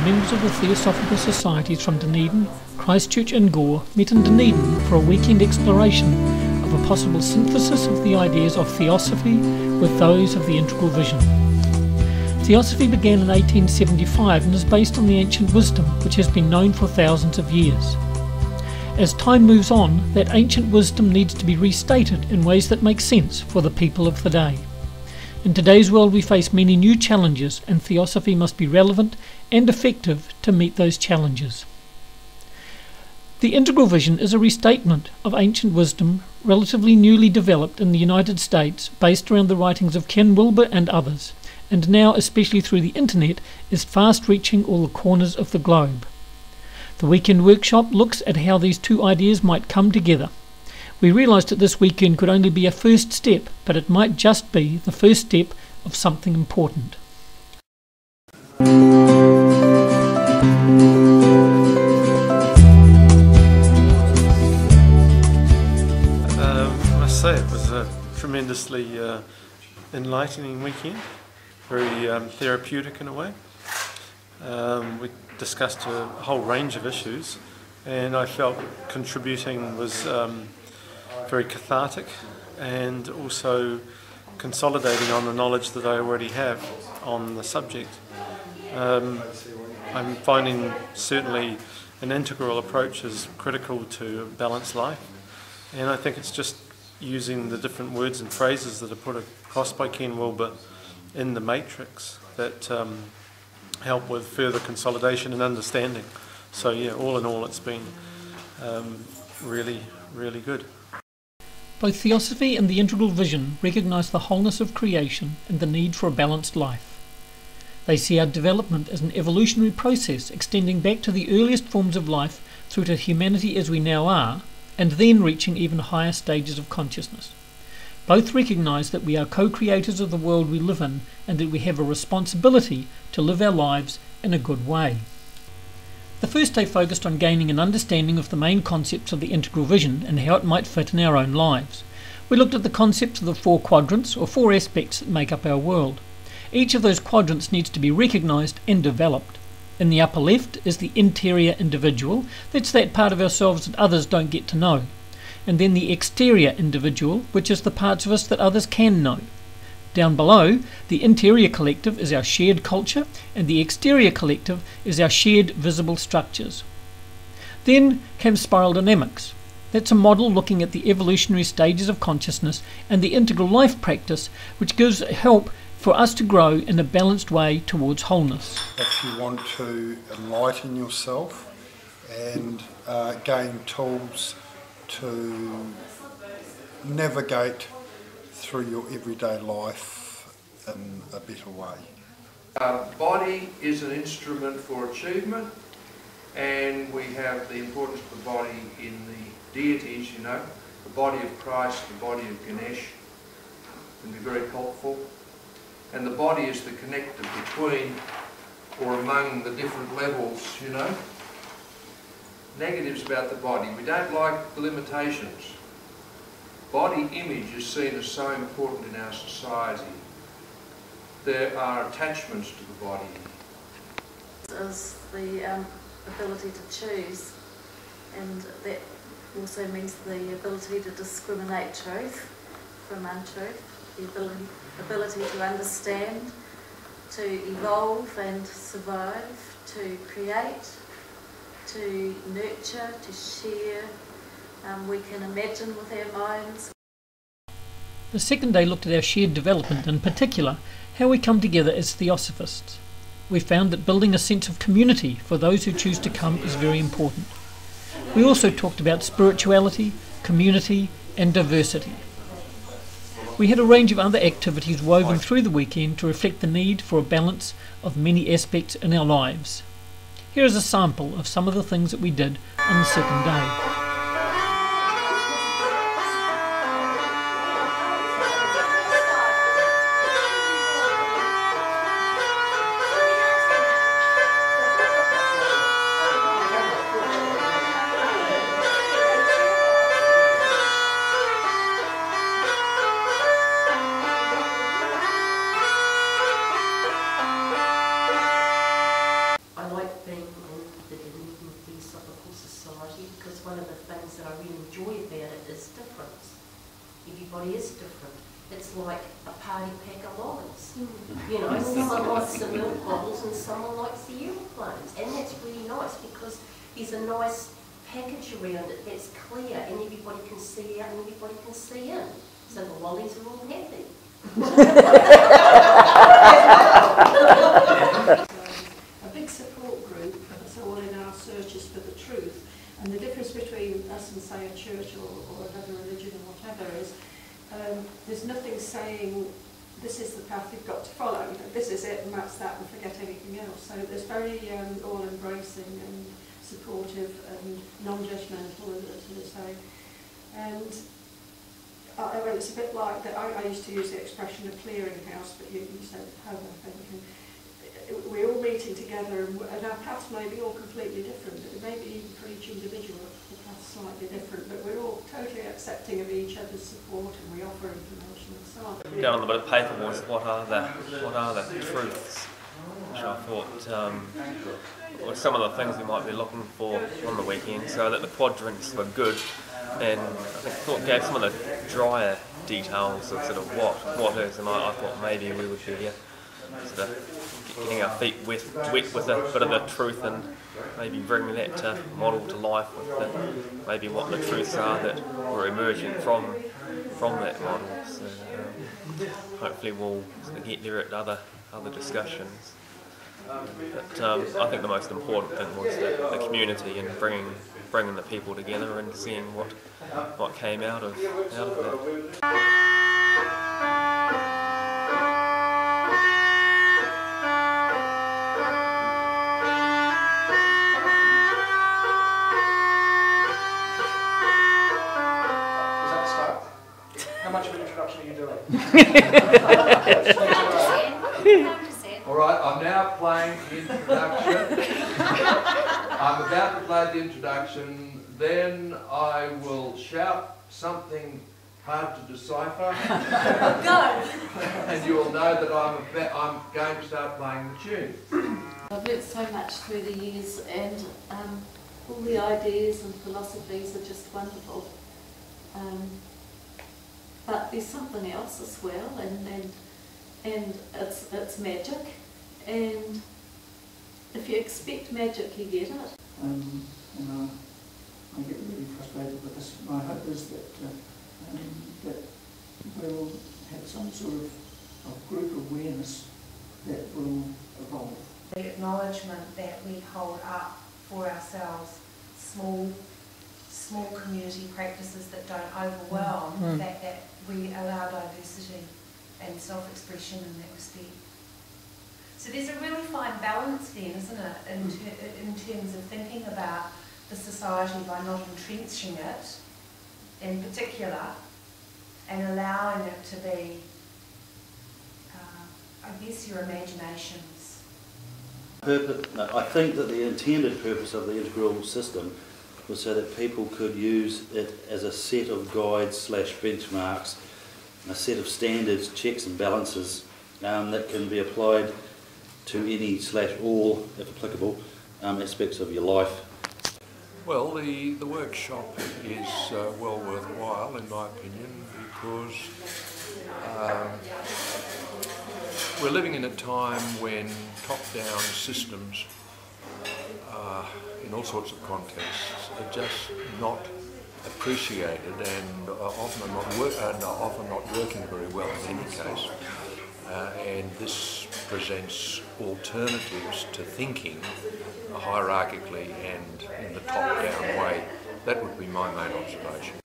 members of the Theosophical Societies from Dunedin, Christchurch and Gore met in Dunedin for a weekend exploration of a possible synthesis of the ideas of Theosophy with those of the integral vision. Theosophy began in 1875 and is based on the ancient wisdom which has been known for thousands of years. As time moves on, that ancient wisdom needs to be restated in ways that make sense for the people of the day. In today's world we face many new challenges, and Theosophy must be relevant and effective to meet those challenges. The integral vision is a restatement of ancient wisdom relatively newly developed in the United States, based around the writings of Ken Wilber and others, and now, especially through the internet, is fast reaching all the corners of the globe. The weekend workshop looks at how these two ideas might come together. We realised that this weekend could only be a first step, but it might just be the first step of something important. I must say it was a tremendously enlightening weekend, very therapeutic in a way. We discussed a whole range of issues, and I felt contributing was very cathartic and also consolidating on the knowledge that I already have on the subject. I'm finding certainly an integral approach is critical to a balanced life, and I think it's just using the different words and phrases that are put across by Ken Wilber in the matrix that help with further consolidation and understanding. So yeah, all in all it's been really, really good. Both Theosophy and the integral vision recognise the wholeness of creation and the need for a balanced life. They see our development as an evolutionary process extending back to the earliest forms of life through to humanity as we now are, and then reaching even higher stages of consciousness. Both recognise that we are co-creators of the world we live in, and that we have a responsibility to live our lives in a good way. The first day focused on gaining an understanding of the main concepts of the integral vision and how it might fit in our own lives. We looked at the concepts of the four quadrants, or four aspects that make up our world. Each of those quadrants needs to be recognised and developed. In the upper left is the interior individual. That's that part of ourselves that others don't get to know. And then the exterior individual, which is the parts of us that others can know. Down below, the interior collective is our shared culture, and the exterior collective is our shared visible structures. Then came spiral dynamics. That's a model looking at the evolutionary stages of consciousness and the integral life practice, which gives help for us to grow in a balanced way towards wholeness. If you want to enlighten yourself and gain tools to navigate through your everyday life in a better way. Body is an instrument for achievement, and we have the importance of the body in the deities, you know. The body of Christ, the body of Ganesh can be very helpful, and the body is the connector between or among the different levels, you know. Negatives about the body: we don't like the limitations. Body image is seen as so important in our society. There are attachments to the body. Is the ability to choose, and that also means the ability to discriminate truth from untruth, the ability to understand, to evolve and survive, to create, to nurture, to share. We can imagine with our minds. The second day looked at our shared development, in particular how we come together as Theosophists. We found that building a sense of community for those who choose to come is very important. We also talked about spirituality, community and diversity. We had a range of other activities woven through the weekend to reflect the need for a balance of many aspects in our lives. Here is a sample of some of the things that we did on the second day. you, because one of the things that I really enjoy about it is difference. Everybody is different. It's like a party pack of lollies. You know, someone likes the milk bottles and someone likes the aeroplanes. And that's really nice because there's a nice package around it that's clear and everybody can see out and everybody can see in. So the lollies are all happy. A big support group, so all in our searches for the truth. And the difference between us and, say, a church or another religion or whatever is there's nothing saying this is the path you've got to follow. You know, this is it and that's that and forget anything else. So there's very all-embracing and supportive and non-judgmental, as I say. And well, it's a bit like that. I used to use the expression of clearinghouse, but you said home, I think. And we're all meeting together, and our paths may be all completely different. Maybe even for each individual, the path's slightly different, but we're all totally accepting of each other's support, and we offer information and so on. Down on the bit of paper was what are the truths, which I thought were some of the things we might be looking for on the weekend, so that the quadrants were good, and I thought gave some of the drier details of sort of what is, and I thought maybe we would be sort of getting our feet wet with a bit of the truth and maybe bringing that model to life with maybe what the truths are that were emerging from that model. So hopefully we'll sort of get there at other discussions. But I think the most important thing was the community and bringing the people together and seeing what came out of that. How much of an introduction are you doing? Alright, I'm now playing the introduction. I'm about to play the introduction, then I will shout something hard to decipher. And you'll know that I'm going to start playing the tune. I've learnt so much through the years, and all the ideas and philosophies are just wonderful. But there's something else as well, and it's magic. And if you expect magic, you get it. And I get really frustrated with this. My hope is that we'll have some sort of group awareness that will evolve. The acknowledgement that we hold up for ourselves small community practices that don't overwhelm, the fact that we allow diversity and self-expression in that respect. So there's a really fine balance then, isn't it, in terms of thinking about the society by not entrenching it in particular and allowing it to be, I guess, your imaginations. I think that the intended purpose of the integral system was so that people could use it as a set of guides / benchmarks, a set of standards, checks and balances that can be applied to any / all, if applicable, aspects of your life. Well, the workshop is well worthwhile in my opinion, because we're living in a time when top-down systems in all sorts of contexts are just not appreciated and often not working very well in any case. And this presents alternatives to thinking hierarchically and in the top-down way. That would be my main observation.